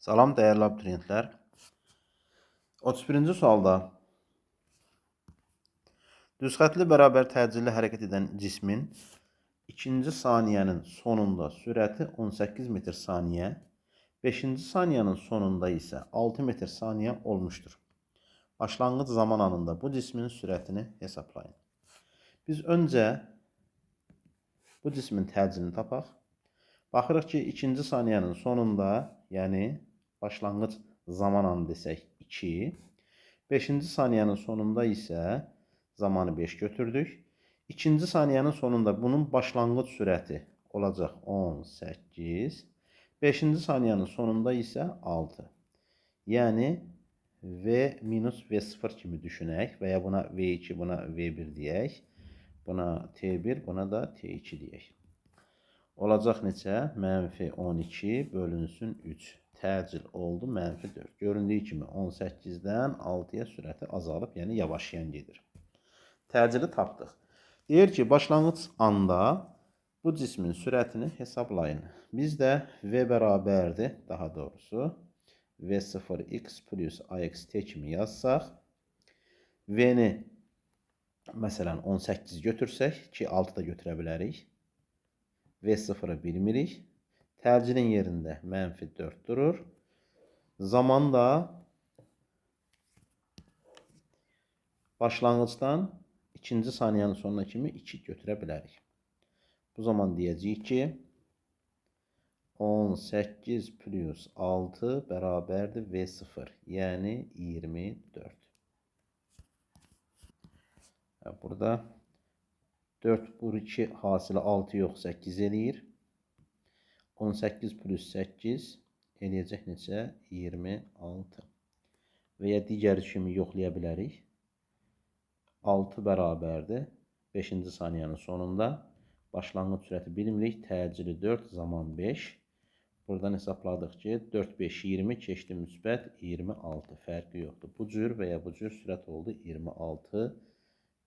Salam dəyərli abituriyentlər. 31-ci sualda düzxətli bərabər təcilli hərəkət edən cismin ikinci saniyənin sonunda sürəti 18 metr saniyə, 5-ci saniyənin sonunda isə 6 metr saniyə olmuşdur. Başlanğıc zaman anında bu cismin sürətini hesablayın. Biz öncə bu cismin təcilini tapaq. Baxırıq ki, ikinci saniyənin sonunda, yəni başlanğıc zaman anı desək 2, 5-ci saniyənin sonunda isə zamanı 5 götürdük. İkinci saniyənin sonunda bunun başlanğıc sürəti olacaq 18, 5-ci saniyənin sonunda isə 6. Yəni V minus V0 kimi düşünək və ya buna V2, buna V1 deyək. Buna T1, buna da T2 deyək. Olacaq neçə? Mənfi 12 bölünsün 3. Təcil oldu mənfi 4. Göründüyü kimi 18-dən 6-ya sürəti azalıb, yəni yavaşlayan gedir. Təcili tapdıq. Deyir ki, başlanğıc anda bu cismin sürətini hesablayın. Bizdə V bərabərdir, daha doğrusu V0x plus AXT kimi yazsaq, V-ni məsələn 18 götürsək ki, 6 da götürə bilərik. V0'ı bilmirik. Təcilin yerində mənfi 4 durur. Zaman da başlanğıcdan ikinci saniyənin sonuna kimi 2 götürə bilərik. Bu zaman deyəcəyik ki, 18 plus 6 bərabərdir V0, yəni 24. Burada 4 vur 2 hasılı 6 yox 8 eləyir. 18 plus 8 eləyəcək neçə? 26. Və ya digər kimi yoxlaya bilərik. 6 bərabərdir 5-ci saniyənin sonunda. Başlanğıc sürəti bilmirik. Təcili 4, zaman 5. Buradan hesabladıq ki, 4, 5, 20 keçdi müsbət 26. Fərqi yoxdur. Bu cür və ya bu cür sürət oldu 26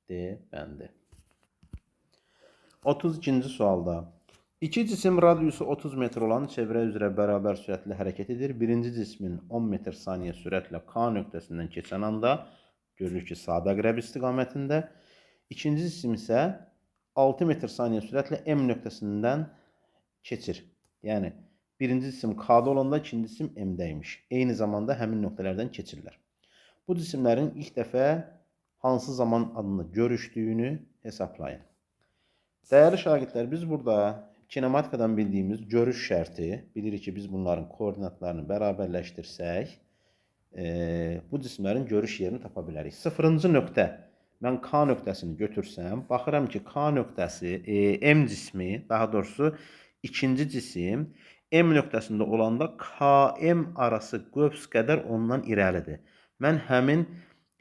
D bəndi. 32-ci sualda İki cisim radiusu 30 metr olan çevrə üzrə bərabər sürətlə hərəkət edir. Birinci cismin 10 metr saniyə sürətlə K nöqtəsindən keçən anda görülür ki, sadə əqrəb istiqamətində. İkinci cisim isə 6 metr saniyə sürətlə M nöqtəsindən keçir. Yəni, birinci cisim K-da olanda ikinci cisim M-dəymiş. Eyni zamanda həmin nöqtələrdən keçirlər. Bu cisimlərin ilk dəfə hansı zaman adında görüşdüyünü hesablayın. Dəyərli şagirdlər, biz burada kinematikadan bildiyimiz görüş şərti, bilirik ki, biz bunların koordinatlarını bərabərləşdirsək, bu cisimlərin görüş yerini tapa bilərik. Sıfırıncı nöqtə, mən K nöqtəsini götürsəm, baxıram ki, K nöqtəsi, M cismi, daha doğrusu ikinci cisim, M nöqtəsində olanda KM arası qövs qədər ondan irəlidir. Mən həmin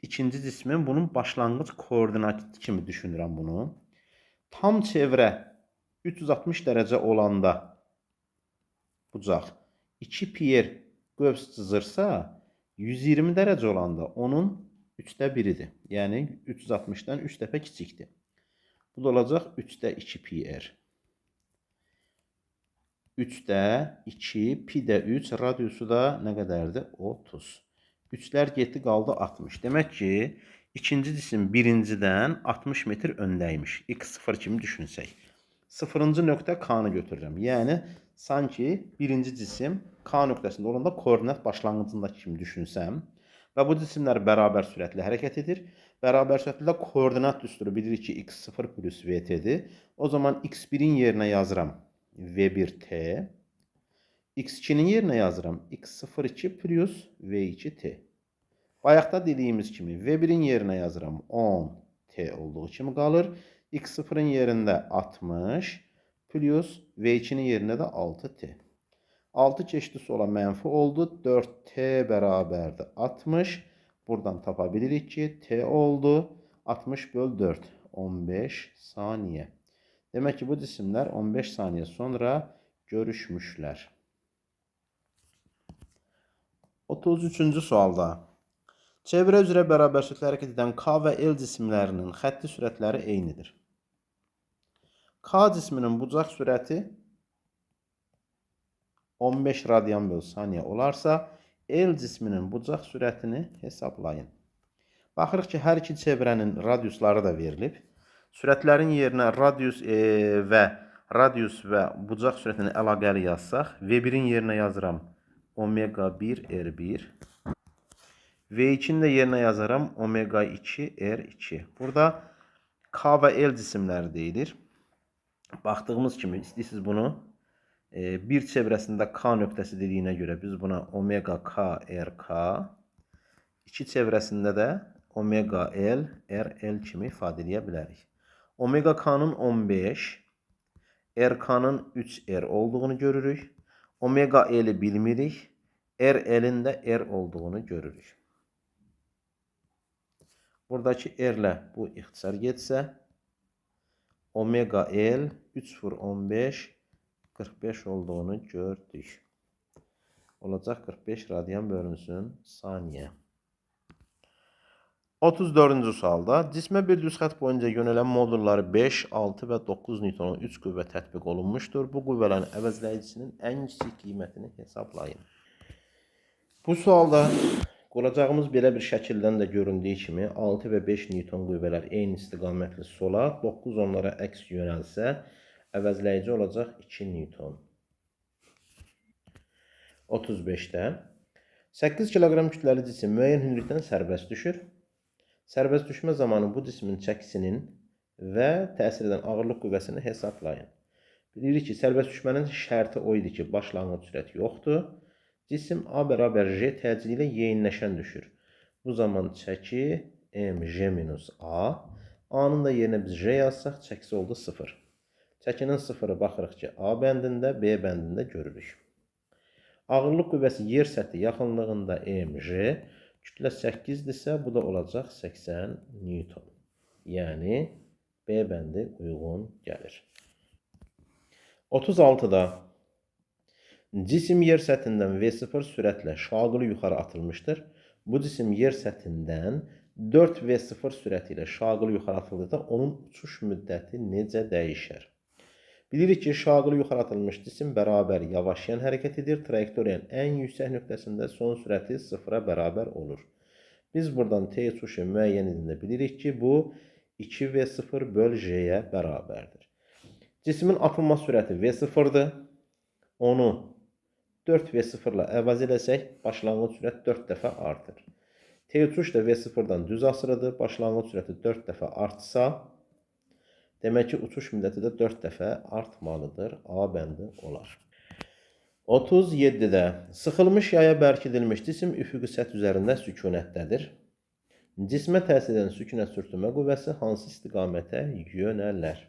ikinci cismin bunun başlanğıc koordinatı kimi düşünürəm bunu. Tam çevrə 360 dərəcə olanda bucaq 2 piyer qövs cızırsa, 120 dərəcə olanda onun 3də 1-idir. Yəni 360-dan 3 dəfə kiçikdir. Bu da olacaq 3də 2 piyer. 3də 2, pi də 3, radiusu da nə qədərdir? 30. 3-lər getdi, qaldı 60. Demək ki, ikinci cisim birincidən 60 metr öndəymiş. X0 kimi düşünsək. Sıfırıncı nöqtə K-nı götürürəm. Yəni, sanki birinci cisim K nöqtəsində olanda koordinat başlanğıcındakı kimi düşünsəm və bu cisimlər bərabər sürətlə hərəkət edir. Bərabər sürətlə koordinat düsturu bilirik ki, x0 plus vt-dir. O zaman x1-in yerinə yazıram v1t. x2-nin yerinə yazıram x02 plus v2t. Bayaqda dediyimiz kimi v1-in yerinə yazıram 10t olduğu kimi qalır. X0'ın yerində 60 plus V2'nin yerində də 6T. 6 keçdi sola mənfi oldu. 4T bərabərdir 60. Buradan tapa bilirik ki, T oldu. 60 böl 4. 15 saniyə. Demək ki, bu cisimlər 15 saniyə sonra görüşmüşlər. 33-cü sualda çevrə üzrə bərabər sürətlə hərəkət edən K və L cisimlərinin xətti sürətləri eynidir. K cisminin bucaq sürəti 15 radyan bölü saniye olarsa, el cisminin bucaq sürətini hesablayın. Baxırıq ki, hər iki çevrənin radiusları da verilib. Sürətlərin yerinə radius və bucaq sürətini əlaqəli yazsaq, V1-in yerinə yazıram omega 1 R1. V2-ni də yerinə yazaram omega 2 R2. Burada K və L cisimləri deyilir. Baxdığımız kimi istəyirsiniz bunu bir çevrəsində K nöqtəsi dediyinə görə biz buna omega K RK, iki çevrəsində də omega L RL kimi ifadə edə bilərik. Omega K'nın 15, RK'nın 3R olduğunu görürük. Omega L'i bilmirik, RL'in də R olduğunu görürük. Buradakı R ilə bu ixtisar getsə, omega L 3 vur 15 45 olduğunu gördük. Olacaq 45 radyan bölünsün saniyə. 34-cü sualda cismə bir düz xətt boyunca yönələn modulları 5, 6 və 9 Newtonun 3 qüvvə tətbiq olunmuşdur. Bu qüvvələrin əvəzləyicisinin ən kiçik qiymətini hesablayın. Bu sualda quracağımız belə bir şəkildən də göründüyü kimi 6 və 5 Newton qüvvələr eyni istiqamətli sola, 9 onlara əks yönəlsə, əvəzləyici olacaq 2 Newton. 35-də 8 kiloqram kütləli cisim müəyyən hündürlükdən sərbəst düşür. Sərbəst düşmə zamanı bu cismin çəkisinin və təsir edən ağırlıq qüvvəsini hesablayın. Bilirik ki, sərbəst düşmənin şərti o idi ki, başlanğıc sürət yoxdur. Cisim A bərabər J təcili ilə yeyinləşən düşür. Bu zaman çəki mj minus A. A-nın da yerinə biz J yazsaq, çəkisi oldu 0. Çəkinin 0-ı baxırıq ki, A bəndində, B bəndində görürük. Ağırlıq qüvvəsi yer səthi yaxınlığında mj, kütlə 8-dirsə, bu da olacaq 80 Newton. Yəni, B bəndi uyğun gəlir. 36-da cisim yer səthindən V0 sürətlə şaqılı yuxarı atılmışdır. Bu cisim yer səthindən 4 V0 sürəti ilə şaqılı yuxarı atıldıqda onun uçuş müddəti necə dəyişər? Bilirik ki, şaqılı yuxarı atılmış cisim bərabər yavaşlayan hərəkət edir. Trayektoriyanın ən yüksək nöqtəsində son sürəti 0-a bərabər olur. Biz buradan T uçuşu müəyyən edində bilirik ki, bu 2V0 böl J-yə bərabərdir. Cismin atılma sürəti V0-dır. Onu 4V0 ilə əvəz eləsək, başlanğıc sürət 4 dəfə artır. T uçuş da V0-dan düz asılıdır. Başlanğıc sürəti 4 dəfə artsa, demək ki, uçuş müddəti də 4 dəfə artmalıdır. A bəndi olar. 37-də sıxılmış yaya bərkidilmiş cisim üfüqi səth üzərində sükunətdədir. Cismə təsir edən sükunət sürtünmə qüvvəsi hansı istiqamətə yönələr?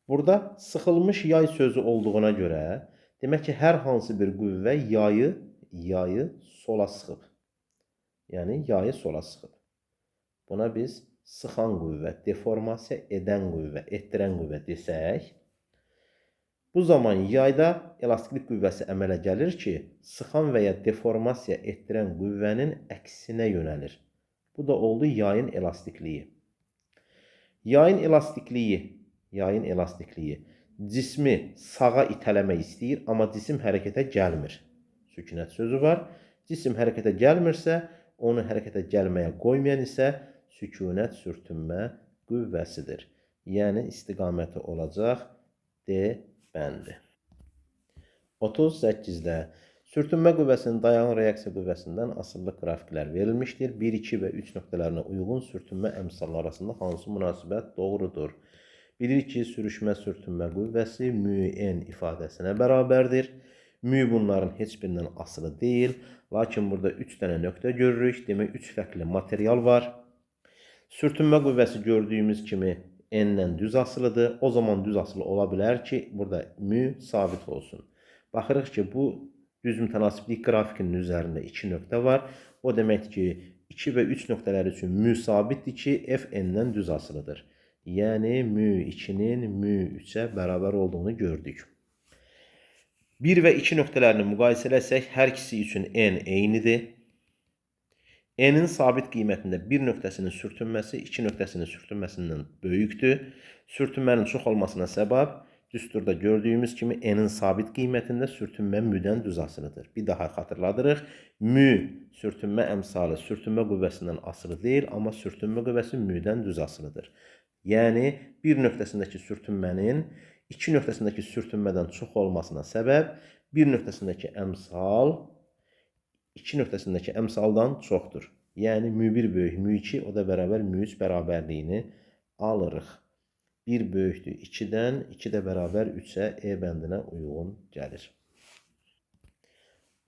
Burada sıxılmış yay sözü olduğuna görə, demək ki, hər hansı bir qüvvə yayı sola sıxıb. Yəni, yayı sola sıxıb. Buna biz sıxan qüvvə, deformasiya edən qüvvə, etdirən qüvvə desək, bu zaman yayda elastiklik qüvvəsi əmələ gəlir ki, sıxan və ya deformasiya etdirən qüvvənin əksinə yönəlir. Bu da oldu yayın elastikliyi. Yayın elastikliyi cismi sağa itələmək istəyir, amma cisim hərəkətə gəlmir. Sükunət sözü var. Cisim hərəkətə gəlmirsə, onu hərəkətə gəlməyə qoymayan isə sükunət sürtünmə qüvvəsidir. Yəni, istiqaməti olacaq D bəndi. 38-də sürtünmə qüvvəsinin dayanıq reaksiya qüvvəsindən asıllıq qrafiklər verilmişdir. 1, 2 və 3 nöqtələrinə uyğun sürtünmə əmsalları arasında hansı münasibət doğrudur? Bilirik ki, sürüşmə sürtünmə qüvvəsi μn ifadəsinə bərabərdir. Mü bunların heç birindən asılı deyil. Lakin burada 3 dənə nöqtə görürük. Demək, 3 fərqli material var. Sürtünmə qüvvəsi gördüyümüz kimi n-dən düz asılıdır. O zaman düz asılı ola bilər ki, burada mü sabit olsun. Baxırıq ki, bu düz mütənasiblik qrafikinin üzərində 2 nöqtə var. O deməkdir ki, 2 və 3 nöqtələr üçün mü sabitdir ki, f n-dən düz asılıdır. Yəni, mü 2-nin mü 3-ə bərabər olduğunu gördük. 1 və 2 nöqtələrini müqayisə eləsək, hər ikisi üçün n eynidir. N'in sabit qiymətində bir nöqtəsinin sürtünməsi 2 nöqtəsinin sürtünməsindən böyükdür. Sürtünmənin çox olmasına səbəb Düsturda gördüğümüz kimi n'in sabit qiymətində sürtünmə müdən düz asılıdır. Bir daha xatırladırıq. Mü sürtünmə əmsalı sürtünmə qüvvəsindən asılı deyil, amma sürtünmə qüvvəsi müdən düz asılıdır. Yəni bir nöqtəsindəki sürtünmənin iki nöqtəsindəki sürtünmədən çox olmasına səbəb bir nöqtəsindəki əmsal iki nöqtəsindəki əmsaldan çoxdur. Yəni mü1 böyük mü2, o da bərabər mü3 bərabərliyini alırıq. 1 böyükdür 2-dən, 2 də bərabər 3-ə E bəndinə uyğun gəlir.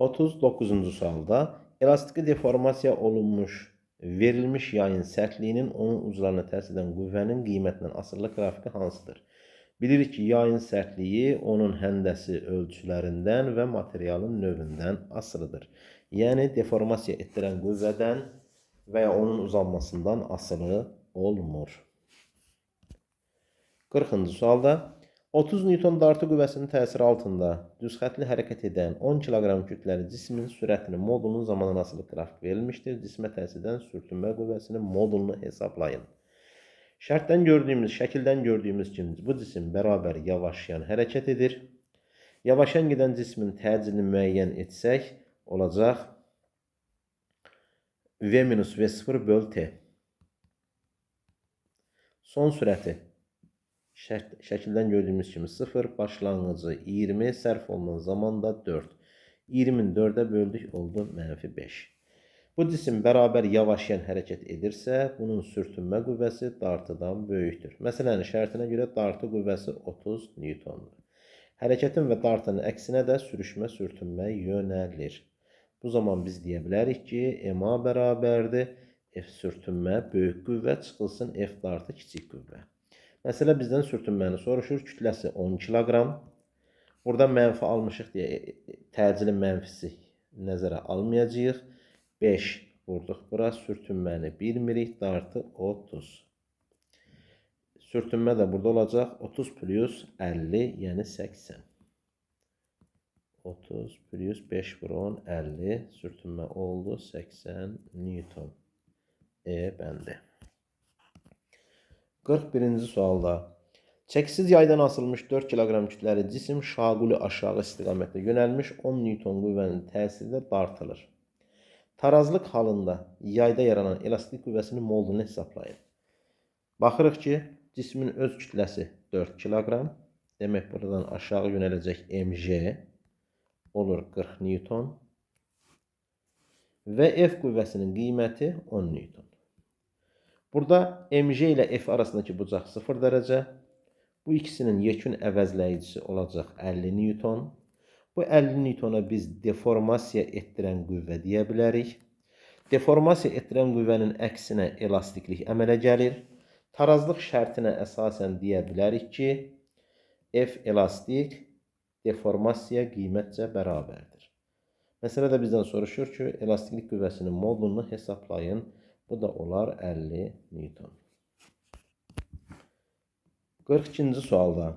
39-cu sualda elastiki deformasiya olunmuş verilmiş yayın sərtliyinin onun uclarına təsir edən qüvvənin qiymətindən asılı qrafiki hansıdır? Bilirik ki, yayın sərtliyi onun həndəsi ölçülərindən və materialın növündən asılıdır. Yəni, deformasiya etdirən qüvvədən və ya onun uzanmasından asılı olmur. 40-cı sualda 30 Newton dartı qüvvəsinin təsiri altında düz xətli hərəkət edən 10 kiloqram kütləli cismin sürətinin modulunun zamanla asılı qrafik verilmişdir. Cismə təsir edən sürtünmə qüvvəsinin modulunu hesablayın. Şərtdən gördüyümüz, şəkildən gördüyümüz kimi bu cisim bərabər yavaşlayan hərəkət edir. Yavaşlayan gedən cismin təcilini müəyyən etsək, olacaq V minus V0 böl T. Son sürəti şəkildən gördüyümüz kimi 0, başlanğıcı 20, sərf olunan zaman da 4. 20-ni 4-ə böldük, oldu -5. Bu cisim bərabər yavaşlayan hərəkət edirsə, bunun sürtünmə qüvvəsi dartıdan böyükdür. Məsələnin şərtinə görə dartı qüvvəsi 30 Newtondur. Hərəkətin və dartının əksinə də sürüşmə sürtünmə yönəlir. Bu zaman biz deyə bilərik ki, MA bərabərdir F sürtünmə böyük qüvvə çıxılsın F dartı kiçik qüvvə. Məsələ bizdən sürtünməni soruşur. Kütləsi 10 kiloqram. Burada mənfi almışıq deyə təcilin mənfisi nəzərə almayacağıq. 5 vurduq bura. Sürtünməni bilmirik. Dartı 30. Sürtünmə də burada olacaq. 30 plus 50, yəni 80. 30 plus 5 vur 10, 50. Sürtünmə oldu 80 Newton. E bəndi. 41-ci sualda çəkisiz yaydan asılmış 4 kiloqram kütləli cisim şaquli aşağı istiqamətdə yönəlmiş 10 Newton qüvvənin təsirində dartılır. Tarazlıq halında yayda yaranan elastik qüvvəsinin molunu hesablayın. Baxırıq ki, cismin öz kütləsi 4 kiloqram. Demək, buradan aşağı yönələcək mg olur 40 Newton və F qüvvəsinin qiyməti 10 Newton. Burada mg ilə F arasındakı bucaq 0 dərəcə. Bu ikisinin yekun əvəzləyicisi olacaq 50 Newton. Bu 50 Newtona biz deformasiya etdirən qüvvə deyə bilərik. Deformasiya etdirən qüvvənin əksinə elastiklik əmələ gəlir. Tarazlıq şərtinə əsasən deyə bilərik ki, F elastik, deformasiya qiymətcə bərabərdir. Məsələ də bizdən soruşur ki, elastiklik qüvvəsinin modulunu hesablayın. Bu da olar 50 Newton. 42-ci sualda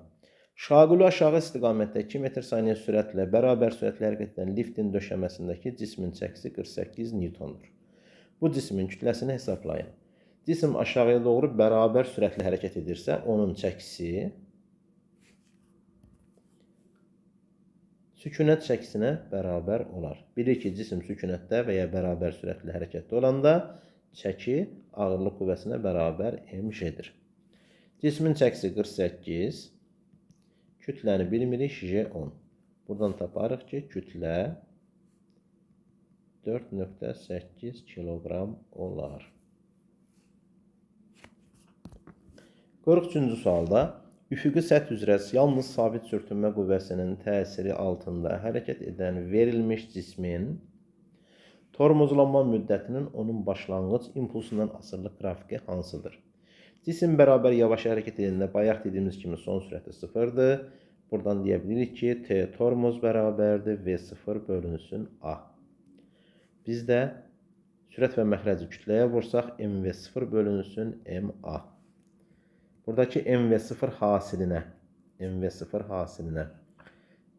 şaquli aşağı istiqamətdə 2 metr saniyə sürətlə bərabər sürətlə hərəkət edən liftin döşəməsindəki cismin çəkisi 48 Newtondur. Bu cismin kütləsini hesablayın. Cisim aşağıya doğru bərabər sürətlə hərəkət edirsə, onun çəkisi sükunət çəkisinə bərabər olar. Bilir ki, cisim sükunətdə və ya bərabər sürətlə hərəkətdə olanda çəki ağırlıq qüvvəsinə bərabər mg'dir. Cismin çəkisi 48, kütləni bilmirik, J10. Buradan taparıq ki, kütlə 4,8 kiloqram olar. 43-cü sualda üfüqi səth üzrə yalnız sabit sürtünmə qüvvəsinin təsiri altında hərəkət edən verilmiş cismin tormozlanma müddətinin onun başlanğıc impulsundan asılı qrafiki hansıdır? Cisim bərabər yavaş hərəkət edəndə bayaq dediyimiz kimi son sürəti 0-dır. Buradan deyə bilirik ki, T tormoz bərabərdir V0 bölünsün A. Biz də sürət və məxrəci kütləyə vursaq MV0 bölünsün MA. Buradakı MV0 hasilinə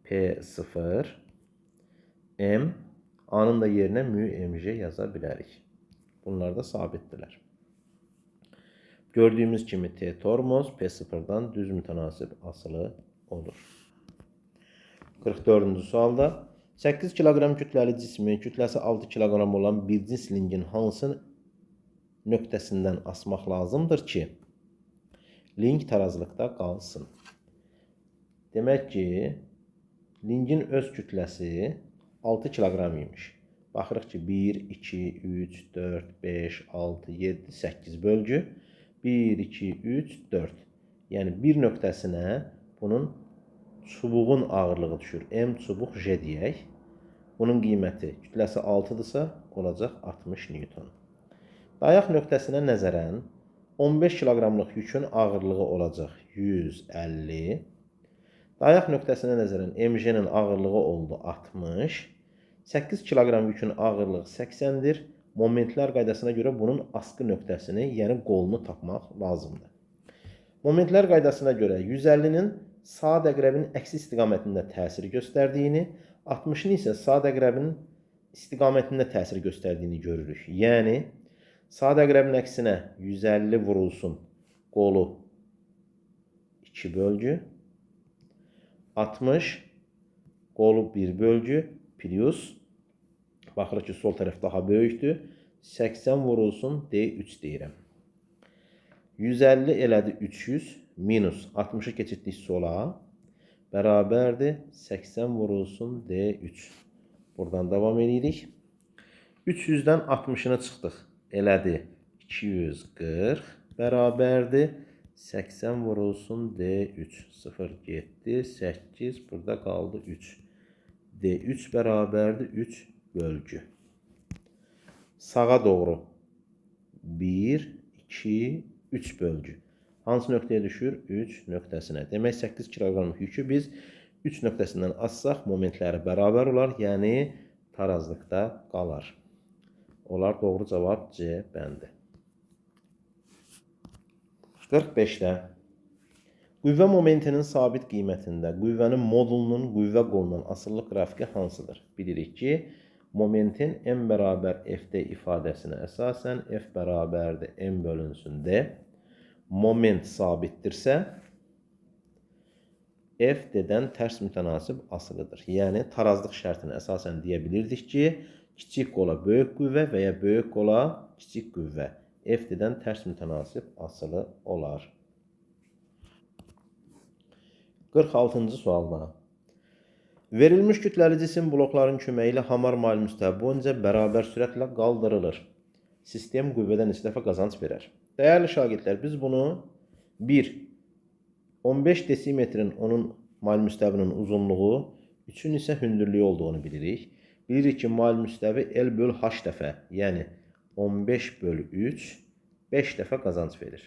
P0 M A'nın da yerinə μmg yaza bilərik. Bunlar da sabitdirlər. Gördüyümüz kimi T tormoz P0'dan düz mütənasib asılı olur. 44-cü sualda 8 kiloqram kütləli cismin kütləsi 6 kiloqram olan bir cins lingin hansı nöqtəsindən asmaq lazımdır ki, ling tarazlıqda qalsın? Demək ki, lingin öz kütləsi 6 kiloqram imiş. Baxırıq ki, 1, 2, 3, 4, 5, 6, 7, 8 bölgü. 1, 2, 3, 4. Yəni, bir nöqtəsinə bunun çubuğun ağırlığı düşür. M çubuq J deyək. Bunun qiyməti kütləsi 6-dırsa, olacaq 60 Newton. Dayaq nöqtəsinə nəzərən 15 kiloqramlıq yükün ağırlığı olacaq 150. Dayaq nöqtəsinə nəzərən MJ-nin ağırlığı oldu 60. 8 kiloqram yükün ağırlığı 80-dir. Momentlər qaydasına görə bunun askı nöqtəsini, yəni qolunu tapmaq lazımdır. Momentlər qaydasına görə 150-nin saat əqrəbinin əksi istiqamətində təsir göstərdiyini, 60-ın isə saat əqrəbinin istiqamətində təsir göstərdiyini görürük. Yəni, saat əqrəbinin əksinə 150 vurulsun, qolu 2 bölgü, 60 qolu 1 bölgü, plus, baxırıq ki, sol tərəf daha böyükdür, 80 vurulsun, D3 deyirəm. 150 elədi 300, minus 60-ı keçirdik sola, bərabərdir 80 vurulsun, D3. Buradan davam edirik. 300-dən 60-ını çıxdıq, elədi 240, bərabərdir 80 vurulsun, D3. 0 getdi, 8, burada qaldı 3. D3 bərabərdir 3 bölgü. Sağa doğru 1, 2, 3 bölgü. Hansı nöqtəyə düşür? 3 nöqtəsinə. Demək 8 kiloqramlıq yükü biz 3 nöqtəsindən assaq momentləri bərabər olar, yəni tarazlıqda qalar. Olar doğru cavab C bəndi. 45-də qüvvə momentinin sabit qiymətində qüvvənin modulunun qüvvə qolundan asılılıq qrafiki hansıdır? Bilirik ki, momentin M bərabər F-D ifadəsinə əsasən F bərabərdir M bölünsün D. Moment sabitdirsə, F D-dən tərs mütənasib asılıdır. Yəni, tarazlıq şərtinə əsasən deyə bilirdik ki, kiçik qola böyük qüvvə və ya böyük qola kiçik qüvvə F D-dən tərs mütənasib asılı olar. 46-cı sualda verilmiş kütləli cisim blokların köməyi ilə hamar mail müstəvi boyunca bərabər sürətlə qaldırılır. Sistem qüvvədən neçə dəfə qazanc verər? Dəyərli şagirdlər, biz bunu 1, 15 desimetrin onun mail müstəvinin uzunluğu, 3-ün isə hündürlüyü olduğunu bilirik. Bilirik ki, mail müstəvi L böl H dəfə, yəni 15 böl 3, 5 dəfə qazanc verir.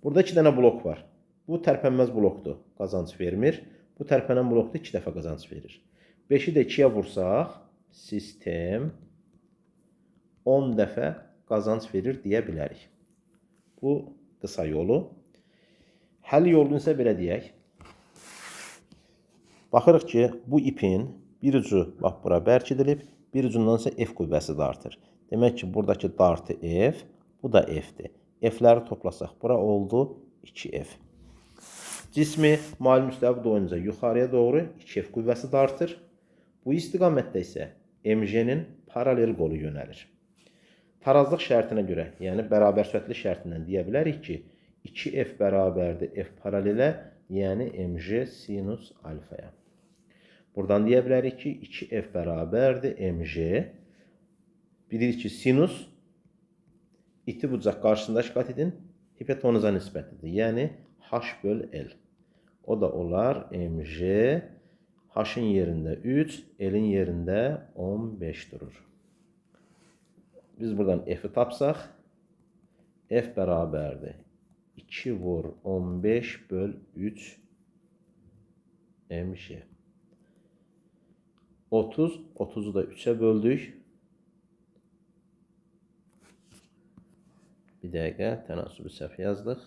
Burada 2 dənə blok var. Bu tərpənməz blokdur, qazanc vermir. Bu tərpənən blokda 2 dəfə qazanc verir. 5-i də 2-yə vursaq, sistem 10 dəfə qazanc verir deyə bilərik. Bu qısa yolu. Həll yolunu isə belə deyək. Baxırıq ki, bu ipin bir ucu bax bura bərkidilib, bir ucundan isə F qüvvəsi dartır. Demək ki, buradakı dartı F, bu da F-dir. F-ləri toplasaq, bura oldu 2F. Cismi mail müstəvi boyunca yuxarıya doğru 2F qüvvəsi dartır. Bu istiqamətdə isə MJ-nin paralel qolu yönəlir. Tarazlıq şərtinə görə, yəni bərabər sürətli şərtindən deyə bilərik ki, 2F bərabərdir F paralelə, yəni MJ sinus alfaya. Buradan deyə bilərik ki, 2F bərabərdir MJ. Bilirik ki, sinus iti bucaq qarşısındakı qatidin hipotenuza nisbətidir. Yəni, H böl L. O da olar MJ, H-ın yerində 3, L-in yerində 15 durur. Biz buradan F-i tapsaq, F bərabərdir 2 vur 15 böl 3 MJ. 30, 30'u da 3'e böldük. Bir dəqiqə, tənasübü səhv yazdıq.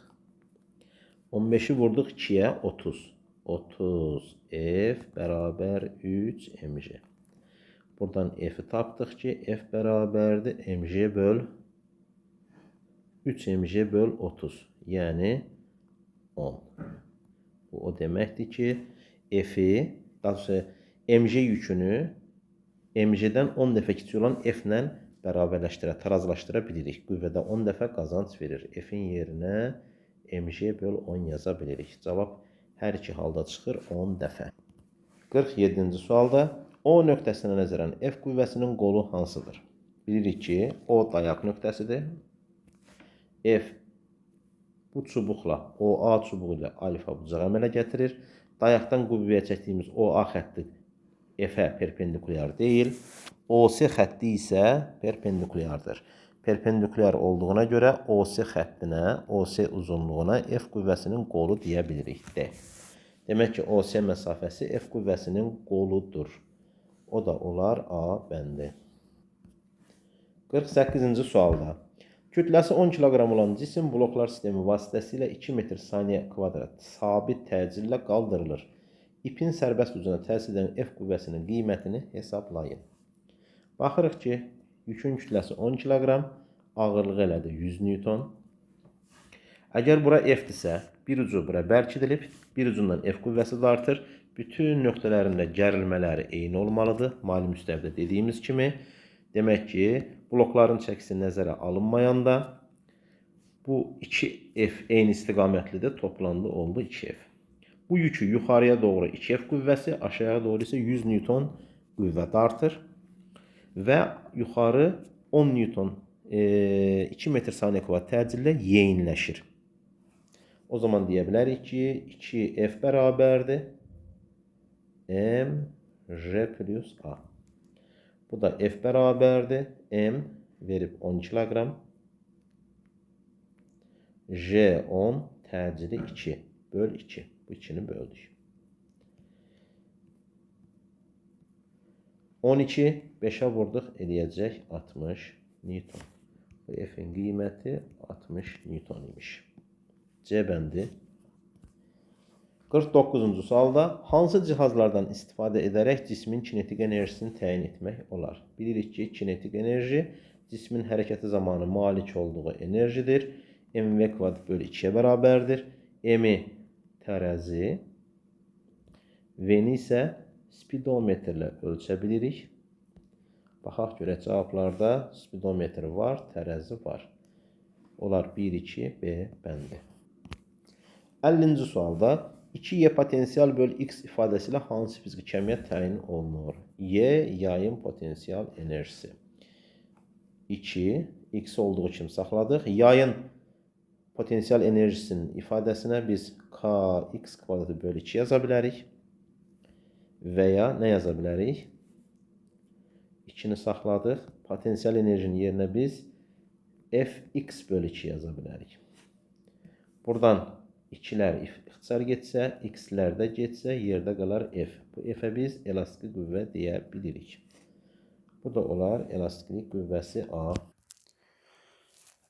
15'i vurduq 2'ye 30. 30 F bərabər 3 MJ. Buradan F'i tapdıq ki, F bərabərdir MJ böl 3 MJ böl 30. Yəni 10. Bu o deməkdir ki, F-i, daha doğrusu mg yükünü mg-dən 10 dəfə kiçik olan f-lə bərabərləşdirə, tarazlaşdıra bilirik. Qüvvədə 10 dəfə qazanc verir. F-in yerinə mg böl 10 yaza bilirik. Cavab hər iki halda çıxır 10 dəfə. 47-ci sualda O nöqtəsinə nəzərən F qüvvəsinin qolu hansıdır? Bilirik ki, O dayaq nöqtəsidir. F bu çubuqla, OA çubuğu ilə alfa bucağı əmələ gətirir. Dayaqdan qüvvəyə çəkdiyimiz OA xətti F-ə perpendikulyar deyil. OC xətti isə perpendikulyardır. Perpendikulyar olduğuna görə OC xəttinə, OC uzunluğuna F qüvvəsinin qolu deyə bilirik. Demək ki, OC məsafəsi F qüvvəsinin qoludur. O da olar A bəndi. 48-ci sualda. Kütləsi 10 kiloqram olan cisim bloklar sistemi vasitəsilə 2 metr saniyə kvadrat sabit təcillə qaldırılır. İpin sərbəst ucuna təsir edən F qüvvəsinin qiymətini hesablayın. Baxırıq ki, yükün kütləsi 10 kiloqram, ağırlığı elədir 100 newton. Əgər bura F-dirsə, bir ucu bura bərkidilib, bir ucundan F qüvvəsi artır. Bütün nöqtələrində gərilmələri eyni olmalıdır. Mali müstəvidə dediyimiz kimi. Demək ki, blokların çəkisi nəzərə alınmayanda bu 2F eyni istiqamətlidir. Toplandı oldu 2F. Bu yükü yuxarıya doğru 2F qüvvəsi, aşağıya doğru isə 100 newton qüvvə dartır. Və yuxarı 10 newton 2 metr saniyə kvadrat təcillə yeyinləşir. O zaman deyə bilərik ki, 2F bərabərdir mg plus A. Bu da F bərabərdir. M verib 10 kiloqram. J 10 təcili 2 böl 2. Bu 2-ni böldük. 12 5-ə vurduq eləyəcək 60 newton. Bu F-in qiyməti 60 newton imiş. C bəndi. 49-cu sualda hansı cihazlardan istifadə edərək cismin kinetik enerjisini təyin etmək olar? Bilirik ki, kinetik enerji cismin hərəkəti zamanı malik olduğu enerjidir. mv kvadrat bölü 2-yə bərabərdir. M-i tərəzi, V-ni isə spidometrlə ölçə bilirik. Baxaq görək, cavablarda spidometr var, tərəzi var. Onlar 1, 2, B bəndi. 50-ci sualda 2y potensial böl x ifadəsi ilə hansı fiziki kəmiyyət təyin olunur? Y yayın potensial enerjisi. 2 x olduğu kimi saxladıq. Yayın potensial enerjisinin ifadəsinə biz kx kvadratı böl 2 yaza bilərik. Və ya nə yaza bilərik? 2-ni saxladıq. Potensial enerjinin yerinə biz fx böl 2 yaza bilərik. Buradan 2-lər ixtisar getsə, x-lər də getsə, yerdə qalar f. Bu f-ə biz elastiki qüvvə deyə bilirik. Bu da olar elastiklik qüvvəsi A.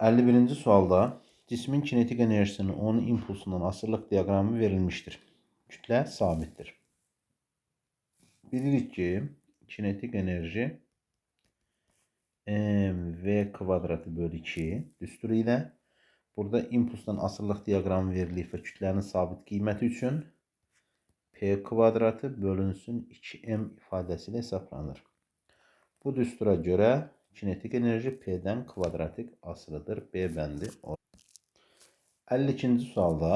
51-ci sualda cismin kinetik enerjisinin onun impulsundan asırlıq diaqramı verilmişdir. Kütlə sabitdir. Bilirik ki, kinetik enerji mv kvadratı böl 2 düsturu ilə burada impulsdan asırlıq diaqramı verilib və kütlənin sabit qiyməti üçün P kvadratı bölünsün 2M ifadəsi ilə hesablanır. Bu düstura görə kinetik enerji P'dən kvadratik asılıdır. B bəndi olur. 52-ci sualda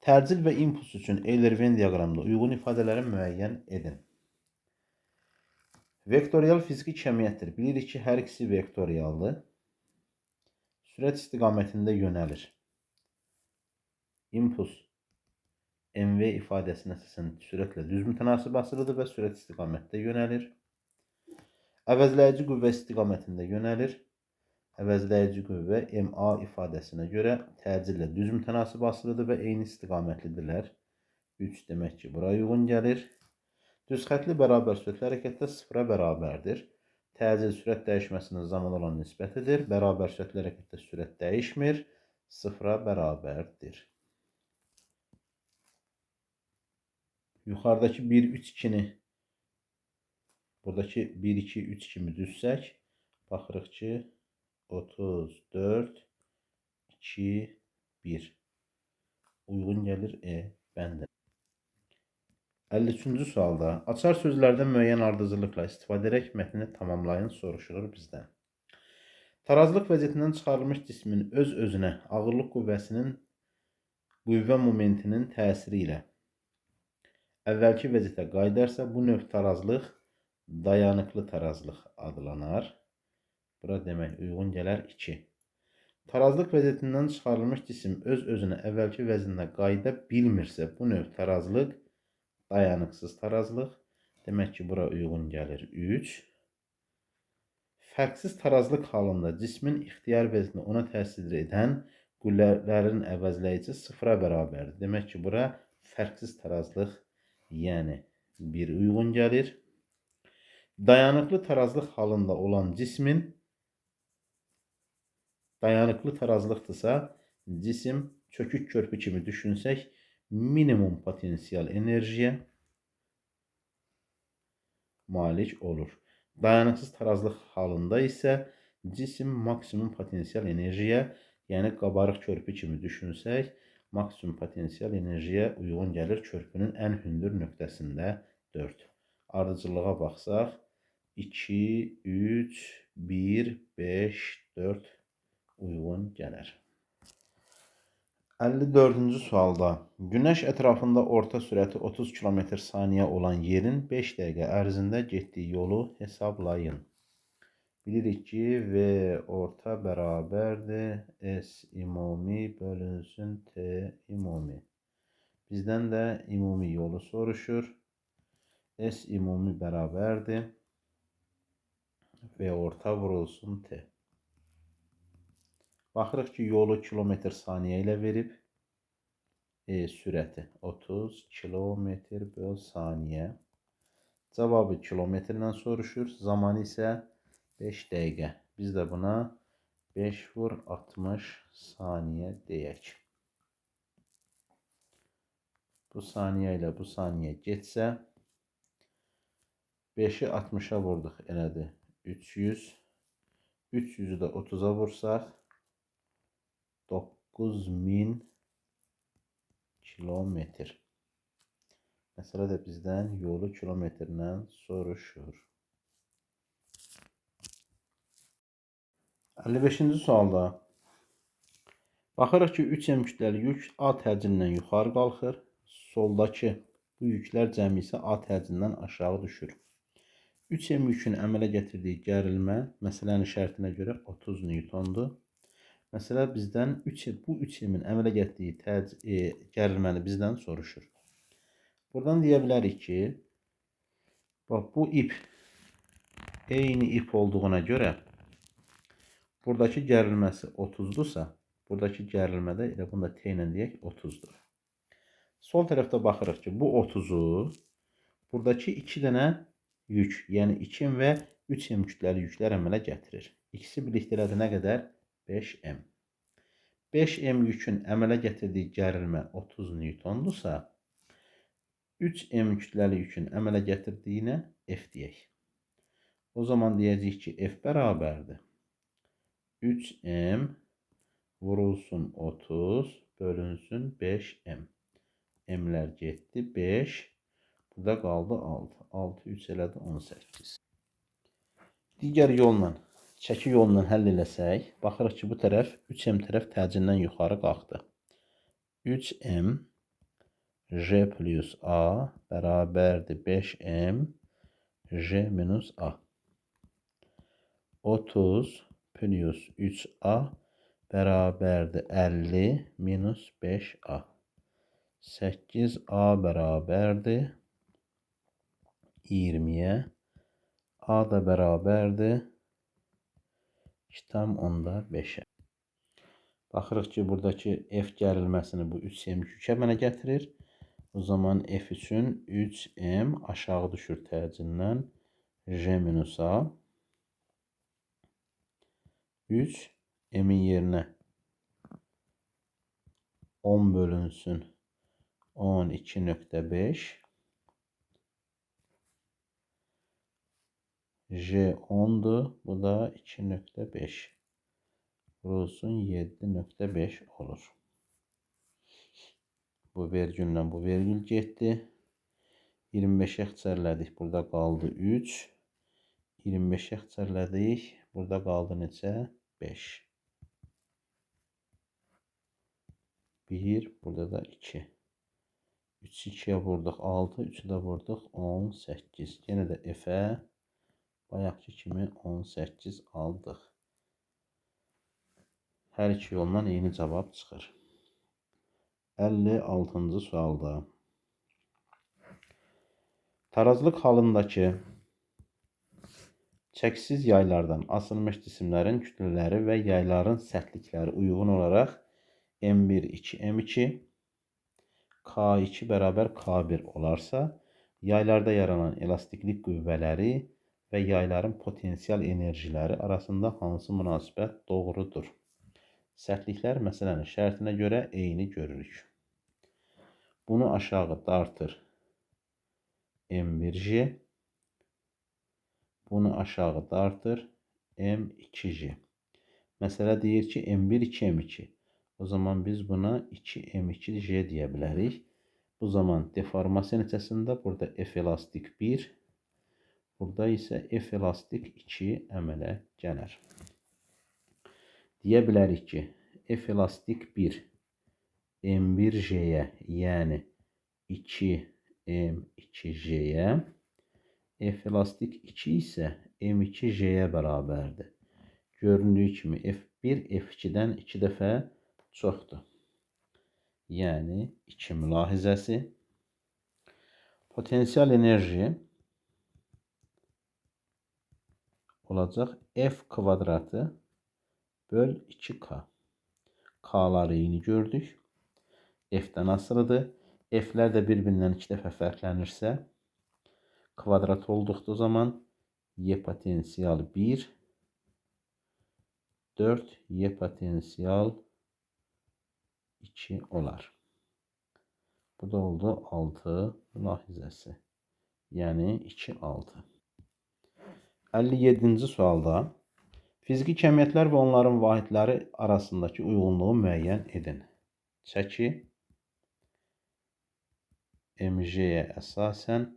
tərcil və impuls üçün Euler-Venn diaqramında uyğun ifadələri müəyyən edin. Vektorial fiziki kəmiyyətdir. Bilirik ki, hər ikisi vektorialdır. Sürət istiqamətində yönəlir. Impuls mv ifadəsinə əsasən sürətlə düz mütənasib asılıdır və sürət istiqamətdə yönəlir. Əvəzləyici qüvvə istiqamətində yönəlir. Əvəzləyici qüvvə ma ifadəsinə görə təcillə düz mütənasib asılıdır və eyni istiqamətlidirlər. 3 demək ki, bura uyğun gəlir. Düz xətli bərabər sürətli hərəkətdə 0-a bərabərdir. Təcil sürət dəyişməsinin zaman olan nisbətidir. Bərabər sürətli hərəkətdə sürət dəyişmir. 0-a bərabərdir. Yuxarıdakı 1, 3, 2-ni buradakı 1, 2, 3 kimi düzsək, baxırıq ki, 34, 2, 1. Uyğun gəlir E bəndə. 53-cü sualda açar sözlərdən müəyyən ardıcıllıqla istifadə edərək mətni tamamlayın soruşulur bizdən. Tarazlıq vəziyyətindən çıxarılmış cismin öz-özünə ağırlıq qüvvəsinin qüvvə momentinin təsiri ilə əvvəlki vəziyyətə qayıdarsa, bu növ tarazlıq dayanıqlı tarazlıq adlanar. Bura demək uyğun gələr 2. Tarazlıq vəziyyətindən çıxarılmış cisim öz-özünə əvvəlki vəzinə qayıda bilmirsə, bu növ tarazlıq dayanıqsız tarazlıq. Demək ki, bura uyğun gəlir 3. Fərqsiz tarazlıq halında cismin ixtiyar vəzni ona təsir edən qüvvələrin əvəzləyici sıfıra bərabərdir. Demək ki, bura fərqsiz tarazlıq, yəni 1 uyğun gəlir. Dayanıqlı tarazlıq halında olan cismin dayanıqlı tarazlıqdırsa, cisim çökük körpü kimi düşünsək, minimum potensial enerjiyə malik olur. Dayanıqsız tarazlıq halında isə cisim maksimum potensial enerjiyə, yəni qabarıq körpü kimi düşünsək, maksimum potensial enerjiyə uyğun gəlir körpünün ən hündür nöqtəsində 4. Ardıcıllığa baxsaq, 2, 3, 1, 5, 4 uyğun gələr. 54-cü sualda Günəş ətrafında orta sürəti 30 km/saniyə olan yerin 5 dəqiqə ərzində getdiyi yolu hesablayın. Bilirik ki, V orta bərabərdir S ümumi bölünsün T ümumi. Bizdən də ümumi yolu soruşur. S ümumi bərabərdir V orta vurulsun T. Baxırıq ki, yolu kilometr saniyə ilə verib. Sürəti 30 kilometr böl saniyə. Cavabı kilometrlə soruşur. Zamanı isə 5 dəqiqə. Biz də buna 5 vur 60 saniyə deyək. Bu saniyə ilə bu saniyə getsə, 5-i 60-a vurduq, elədir 300. 300-ü də 30-a vursaq, 9000 kilometr. Məsələ də bizdən yolu kilometrlə soruşur. 55-ci sualda baxırıq ki, 3M kütləli yük A təcilindən yuxarı qalxır. Soldakı bu yüklər cəmi isə A təcilindən aşağı düşür. 3M yükün əmələ gətirdiyi gərilmə məsələnin şərtinə görə 30 Newtondur. Məsələ bizdən bu 3M-in əmələ gətirdiyi gərilməni bizdən soruşur. Buradan deyə bilərik ki, bax, bu ip eyni ip olduğuna görə buradakı gərilməsi 30-dursa, buradakı gərilmə də elə bunu da T ilə deyək 30-dur. Sol tərəfdə baxırıq ki, bu 30-u buradakı 2 dənə yük, yəni 2M və 3M kütləli yüklər əmələ gətirir. İkisi birlikdə elədi nə qədər? 5M. 5M yükün əmələ gətirdiyi gərilmə 30 Newtondursa, 3M kütləli yükün əmələ gətirdiyinə F deyək. O zaman deyəcəyik ki, F bərabərdir 3M vurulsun 30 bölünsün 5M. M'lər getdi 5. Burada qaldı 6. 6, 3 elədi 18. Digər yolla, çəki yolla həll eləsək, baxırıq ki, bu tərəf 3M tərəf təcilindən yuxarı qalxdı. 3M J plus A bərabərdir 5M J minus A. 30 plus 3A bərabərdir 50 minus 5A. 8A bərabərdir 20-yə. A da bərabərdir 2,5-ə. Baxırıq ki, buradakı F gərilməsini bu 3M yükə mənə gətirir. O zaman F üçün 3M aşağı düşür təcilindən J minus A. 3 M'in yerinə 10 bölünsün 12,5. J 10'dur. Bu da 2,5. Vurulsun 7,5 olur. Bu vergülle bu vergül getdi. 25'e xəçərlədik. Burada qaldı 3. 25'e xəçərlədik. Burada qaldı neçə? 5. 1. Burada da 2. 3'ü 2'ye vurduq 6. 3'ü də vurduq 18. Yenə də F-ə bayaqki kimi 18 aldıq. Hər iki yoldan eyni cavab çıxır. 56-cı sualda. Tarazlıq halındakı çəksiz yaylardan asılmış cisimlərin kütlələri və yayların sərtlikləri uyğun olaraq M1, 2, M2, K2 bərabər K1 olarsa, yaylarda yaranan elastiklik qüvvələri və yayların potensial enerjiləri arasında hansı münasibət doğrudur? Sərtliklər məsələnin şərtinə görə eyni görürük. Bunu aşağı dartır M1J. Bunu aşağı dartır M2J. Məsələ deyir ki, M1, 2, M2. O zaman biz buna 2M2J deyə bilərik. Bu zaman deformasiya nəticəsində burada F elastik 1, burada isə F elastik 2 əmələ gəlir. Deyə bilərik ki, F elastik 1 M1J-yə, yəni 2M2J-yə, F elastik 2 isə M2J-yə bərabərdir. Göründüyü kimi F1 F2-dən 2 dəfə çoxdur. Yəni 2 mülahizəsi. Potensial enerji olacaq F kvadratı böl 2K. K'ları eyni gördük. F'dən asılıdır. F'lər də bir-birindən 2 dəfə fərqlənirsə, kvadrat olduqda zaman Y potensial 1, 4, Y potensial 2 olar. Bu da oldu 6 mülahizəsi. Yəni 2, 6. 57-ci sualda fiziki kəmiyyətlər və onların vahidləri arasındakı uyğunluğu müəyyən edin. Çəki MJ-yə əsasən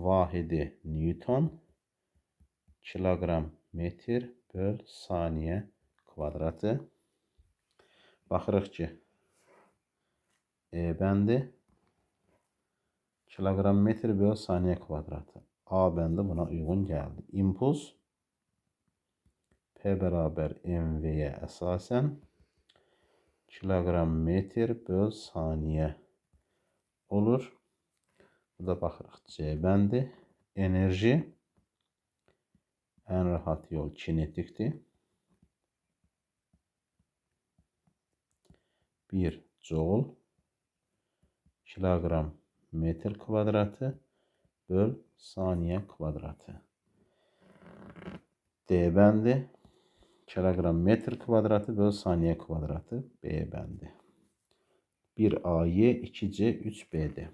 vahidi Newton, kiloqram metr böl saniyə kvadratı. Baxırıq ki, E bəndi kiloqram metr böl saniyə kvadratı. A bəndi buna uyğun gəldi. İmpuls P bərabər MV-yə əsasən kiloqram metr böl saniyə olur. Burada baxırıq C bəndi. Enerji ən rahat yol kinetikdir. 1 joule kiloqram metr kvadratı böl saniyə kvadratı. D bəndi kiloqram metr kvadratı böl saniyə kvadratı. B bəndi 1AY, 2C, 3BD.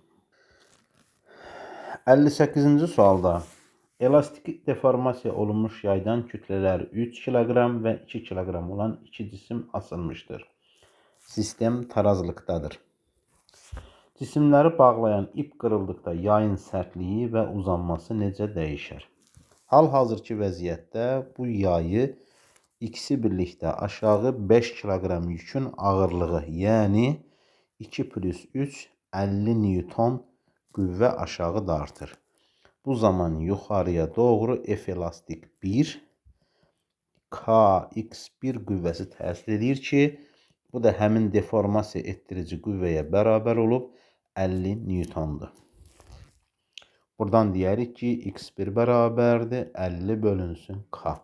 58-ci sualda elastik deformasiya olunmuş yaydan kütlələri 3 kiloqram və 2 kiloqram olan 2 cisim asılmışdır. Sistem tarazlıqdadır. Cisimləri bağlayan ip qırıldıqda yayın sərtliyi və uzanması necə dəyişər? Hal-hazırki vəziyyətdə bu yayı ikisi birlikdə aşağı 5 kiloqram yükün ağırlığı, yəni 2 plus 3, 50 Newton qüvvə aşağı dartır. Bu zaman yuxarıya doğru F elastik 1, Kx1 qüvvəsi təsir edir ki, bu da həmin deformasiya etdirici qüvvəyə bərabər olub 50 Newtondur. Buradan deyərik ki, x1 bərabərdir 50 bölünsün K.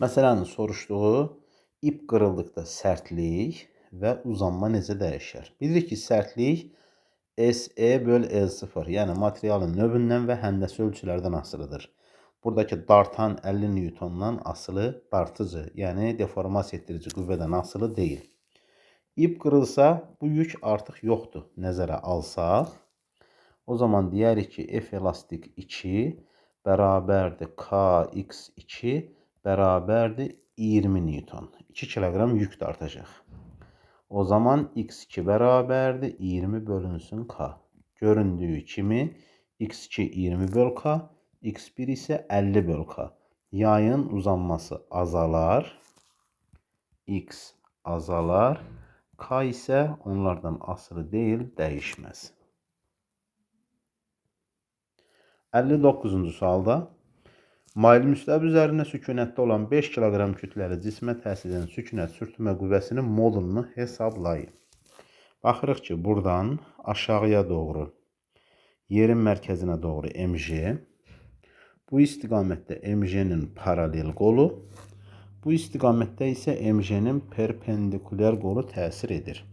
Məsələnin soruşduğu ip qırıldıqda sərtlik və uzanma necə dəyişər? Bilirik ki, sərtlik SE böl L0, yəni materialın növündən və həndəsi ölçülərdən asılıdır. Buradakı dartan 50 Newtondan asılı dartıcı, yəni deformasiya etdirici qüvvədən asılı deyil. İp qırılsa, bu yük artıq yoxdur. Nəzərə alsaq, o zaman deyərik ki, F elastik 2 bərabərdir Kx2 bərabərdir 20 Newton. 2 kiloqram yük dartacaq. O zaman x2 bərabərdir 20 bölünsün K. Göründüyü kimi x2 20 böl k, x1 ise 50 böl k. Yayın uzanması azalar, x azalar, k ise onlardan asılı değil, değişmez. 59-cu sualda mayil müstəv üzərində sükunətdə olan 5 kiloqram kütləli cismə təsir edən sükunət sürtünmə qüvvəsinin modulunu hesablayın. Baxırıq ki, buradan aşağıya doğru, yerin mərkəzinə doğru MJ, bu istiqamətdə MJ-nin paralel qolu, bu istiqamətdə isə MJ-nin perpendikulyar qolu təsir edir.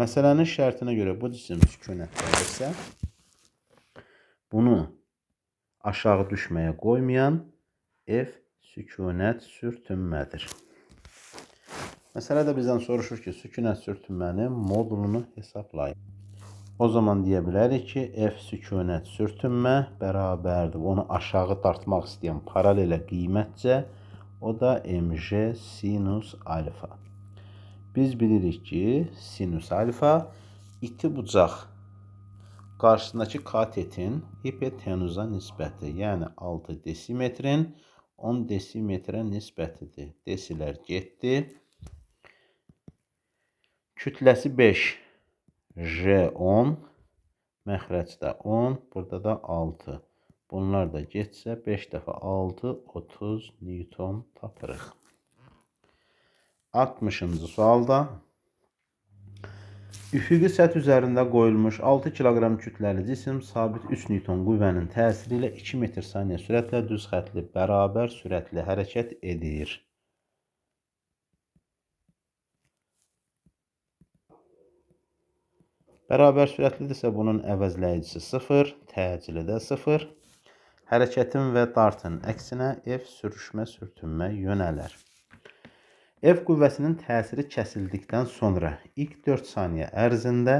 Məsələnin şərtinə görə bu cisim sükunətdədirsə, bunu aşağı düşməyə qoymayan F sükunət sürtünmədir. Məsələdə bizdən soruşur ki, sükunət sürtünmənin modulunu hesablayın. O zaman deyə bilərik ki, F sükunət sürtünmə bərabərdir. Onu aşağı dartmaq istəyən paralelə qiymətcə, o da MJ sinus alfa. Biz bilirik ki, sinus alfa iti bucaq qarşısındakı katetin hipotenuza nisbəti, yəni 6 desimetrin 10 desimetrə nisbətidir. Desilər getdi. Kütləsi 5, J10, məxrəcdə 10, burada da 6. Bunlar da getsə 5 dəfə 6, 30 Newton tapırıq. 60-cı sualda üfüqi səth üzərində qoyulmuş 6 kiloqram kütləli cisim sabit 3 Newton qüvvənin təsiri ilə 2 metr saniyə sürətlə düz xətli bərabər sürətli hərəkət edir. Bərabər sürətlidirsə bunun əvəzləyicisi 0, təcili də 0. Hərəkətin və dartın əksinə F sürüşmə sürtünmə yönələr. F qüvvəsinin təsiri kəsildikdən sonra ilk 4 saniyə ərzində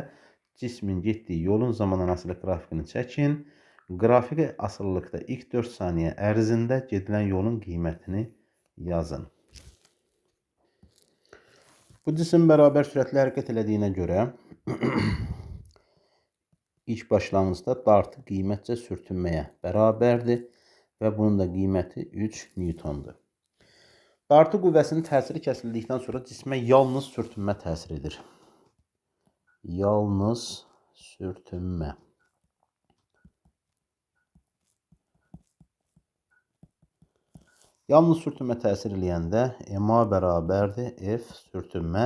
cismin getdiyi yolun zamandan asılı qrafikini çəkin. Qrafik asılılıqda ilk 4 saniyə ərzində gedilən yolun qiymətini yazın. Bu cisim bərabər sürətlə hərəkət elədiyinə görə ilk başlanğıcda dartı qiymətcə sürtünməyə bərabərdir və bunun da qiyməti 3 Newtondur. Dartı qüvvəsinin təsiri kəsildikdən sonra cismə yalnız sürtünmə təsir edir. Yalnız sürtünmə. Yalnız sürtünmə təsir eləyəndə MA bərabərdir F sürtünmə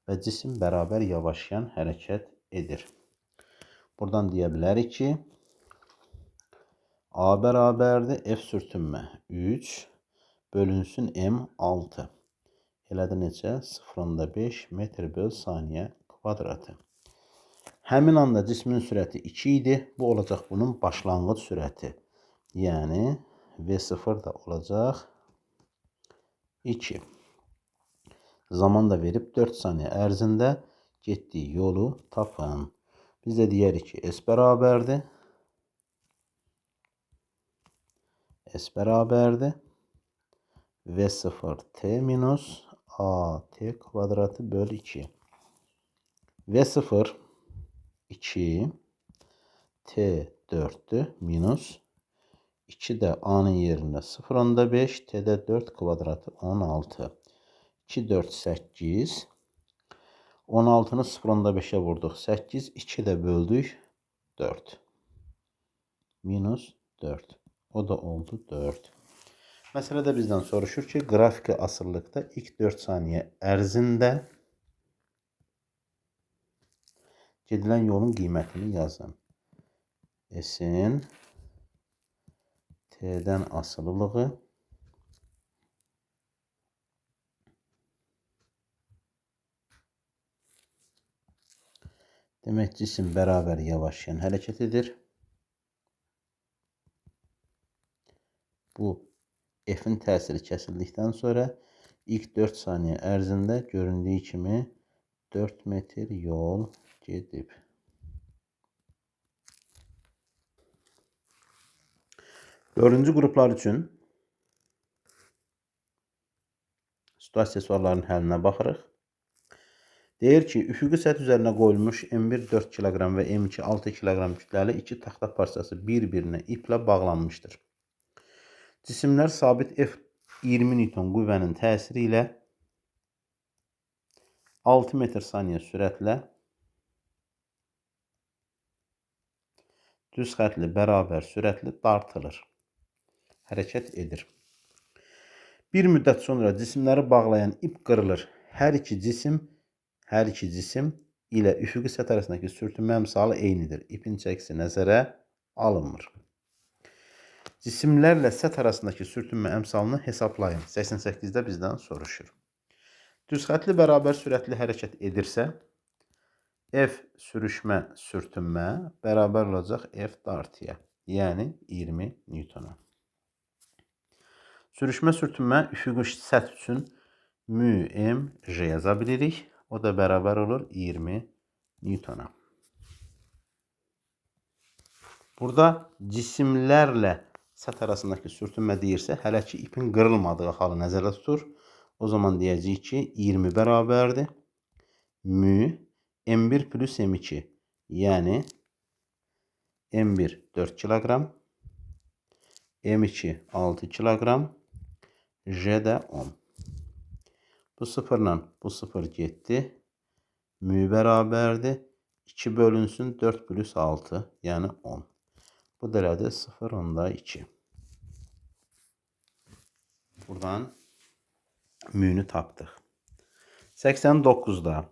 və cisim bərabər yavaşlayan hərəkət edir. Buradan deyə bilərik ki, A bərabərdir F sürtünmə 3 bölünsün M6. Elədi necə? 0,5 metr böl saniyə kvadratı. Həmin anda cismin sürəti 2 idi. Bu olacaq bunun başlanğıc sürəti. Yəni V0 da olacaq 2. Zaman da verib 4 saniyə ərzində getdiyi yolu tapın. Biz də deyərik ki, S bərabərdir. S bərabərdir. V0 T minus AT kvadratı böl 2. V0 2, T 4'dür minus 2 də A'nın yerində 0,5, T'də 4 kvadratı 16. 2, 4, 8. 16'nı 0,5'e vurduq 8, 2 də böldük 4. Minus 4. O da oldu 4. Məsələdə bizdən soruşur ki, qrafiki asılılıqda ilk 4 saniyə ərzində gedilən yolun qiymətini yazın. S-in T'dən asılılığı demək cisim bərabər yavaşlayan hərəkət edir. Bu F'in təsiri kəsildikdən sonra ilk 4 saniyə ərzində göründüyü kimi 4 metr yol gedib. Dördüncü qruplar üçün situasiya suallarının həllinə baxırıq. Deyir ki, üfüqi səth üzərinə qoyulmuş M1 4 kiloqram və M2 6 kiloqram kütləli iki taxta parçası bir-birinə iplə bağlanmışdır. Cisimlər sabit F20 Newton qüvvənin təsiri ilə 6 metr saniyə sürətlə düz xətli bərabər sürətli dartılır, hərəkət edir. Bir müddət sonra cisimləri bağlayan ip qırılır. Hər iki cisim ilə üfüqi səth arasındakı sürtünmə əmsalı eynidir. İpin çəkisi nəzərə alınmır. Cisimlərlə səth arasındakı sürtünmə əmsalını hesablayın. 88-də bizdən soruşur. Düzxətli bərabər sürətli hərəkət edirsə, F sürüşmə sürtünmə bərabər olacaq F dartıya, yəni 20 Newtona. Sürüşmə sürtünmə üfüqi səth üçün μmj yaza bilirik. O da bərabər olur 20 Newtona. Burada cisimlərlə səth arasındakı sürtünmə deyirsə, hələ ki ipin qırılmadığı halı nəzərdə tutur. O zaman deyəcəyik ki, 20 bərabərdir. M1 plus M2, yəni M1 4 kiloqram, M2 6 kiloqram, J də 10. Bu sıfırla bu sıfır getdi. Mü bərabərdir. 2 bölünsün 4 plus 6, yəni 10. Bu da elədir 0,2. Buradan mü'nü tapdıq. 89'da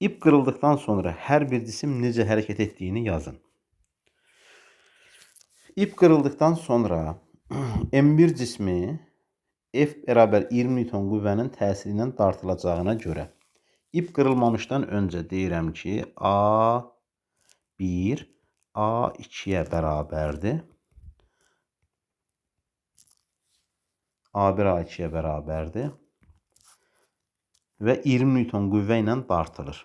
ip qırıldıqdan sonra hər bir cisim necə hərəkət etdiyini yazın. İp qırıldıqdan sonra M1 cismi F bərabər 20 Newton qüvvənin təsiri ilə dartılacağına görə ip qırılmamışdan öncə deyirəm ki, A1 A2'yə bərabərdir. A1 A2'yə bərabərdir və 20 Newton qüvvə ilə dartılır.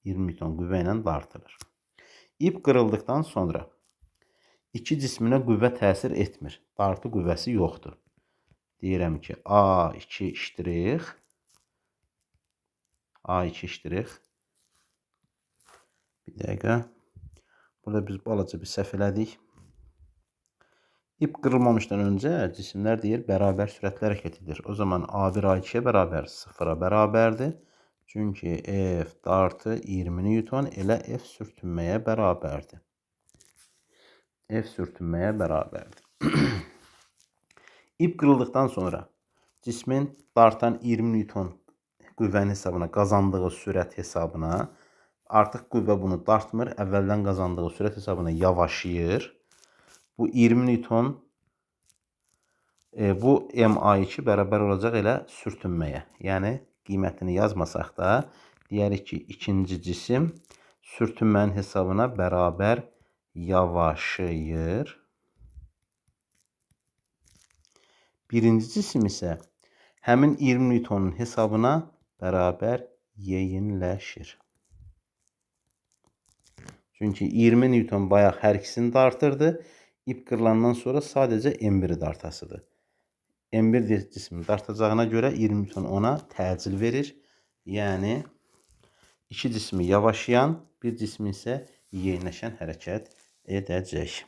20 Newton qüvvə ilə dartılır. İp qırıldıqdan sonra iki cisminə qüvvə təsir etmir. Dartı qüvvəsi yoxdur. Deyirəm ki, A2 ştrix bir dəqiqə. Burada biz balaca bir səhv elədik. İp qırılmamışdan öncə cisimlər deyir bərabər sürətlə hərəkət edir. O zaman A1 A2'yə bərabər 0'a bərabərdir. Çünki F dartı 20 Newton elə F sürtünməyə bərabərdir. F sürtünməyə bərabərdir. İp qırıldıqdan sonra cismin dartan 20 Newton qüvvənin hesabına qazandığı sürət hesabına artıq qüvvə bunu dartmır. Əvvəldən qazandığı sürət hesabına yavaşıyır. Bu 20 Newton bu MA2 bərabər olacaq elə sürtünməyə. Yəni qiymətini yazmasaq da deyərik ki, ikinci cisim sürtünmənin hesabına bərabər yavaşıyır. Birinci cisim isə həmin 20 Newtonun hesabına bərabər yeyinləşir. Çünki 20 Newton bayaq hər ikisini dartırdı. İp qırılandan sonra sadəcə M1'i dartasıdır. M1 cismi dartacağına görə 20 Newton ona təcil verir. Yəni iki cismi yavaşayan, bir cismi isə yeyinləşən hərəkət edəcək.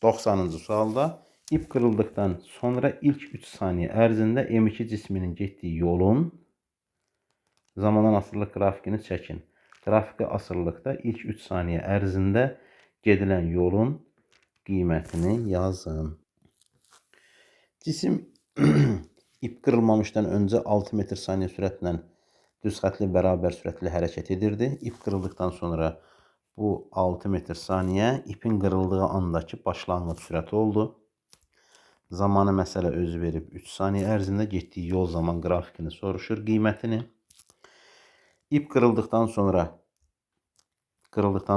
90-cı sualda ip qırıldıqdan sonra ilk 3 saniyə ərzində M2 cisminin getdiyi yolun zamandan asırlıq qrafikini çəkin. Qrafiki asırlıqda ilk 3 saniyə ərzində gedilən yolun qiymətini yazın. Cisim ip qırılmamışdan öncə 6 metr saniyə sürətlə düz xətli bərabər sürətli hərəkət edirdi. İp qırıldıqdan sonra bu 6 metr saniyə ipin qırıldığı andakı başlanğıc sürəti oldu. Zamanı məsələ özü verib 3 saniyə ərzində getdiyi yol zaman qrafikini soruşur qiymətini. İp qırıldıqdan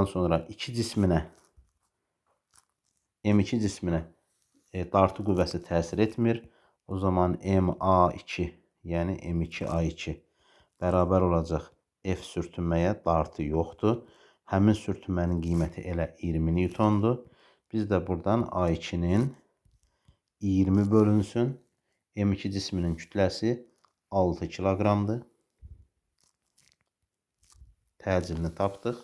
sonra iki cisminə M2 cisminə dartı qüvvəsi təsir etmir. O zaman MA2 yəni M2A2 bərabər olacaq F sürtünməyə, dartı yoxdur. Həmin sürtünmənin qiyməti elə 20 Newtondur. Biz də buradan A2'nin 20 bölünsün M2 cisminin kütləsi 6 kiloqramdır. Təcilini tapdıq.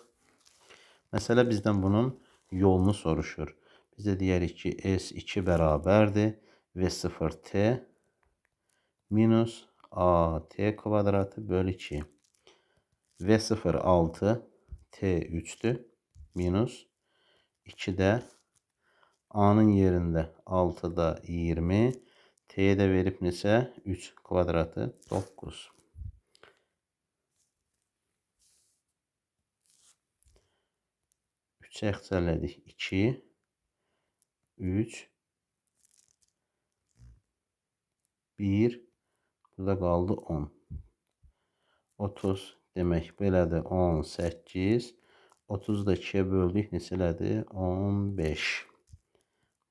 Məsələ bizdən bunun yolunu soruşur. Biz də deyərik ki, S2 bərabərdir V0T minus AT kvadratı bölü 2. V0 6, T 3'dür. Minus 2'də A'nın yerində 6'da 20. T'ye də verib neçə? 3 kvadratı 9. 3'ə əxsələdik 2, 3, 1, burada qaldı 10. 30 demək belədir 18. 30 da 2'yə böldük neçələdir? 15.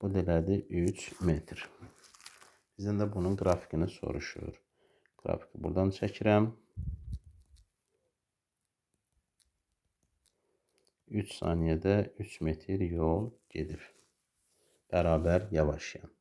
Bu da elədir 3 metr. Bizdən də bunun qrafikini soruşur. Qrafiki buradan çəkirəm. 3 saniyədə 3 metr yol gedib. Bərabər yavaşlayan.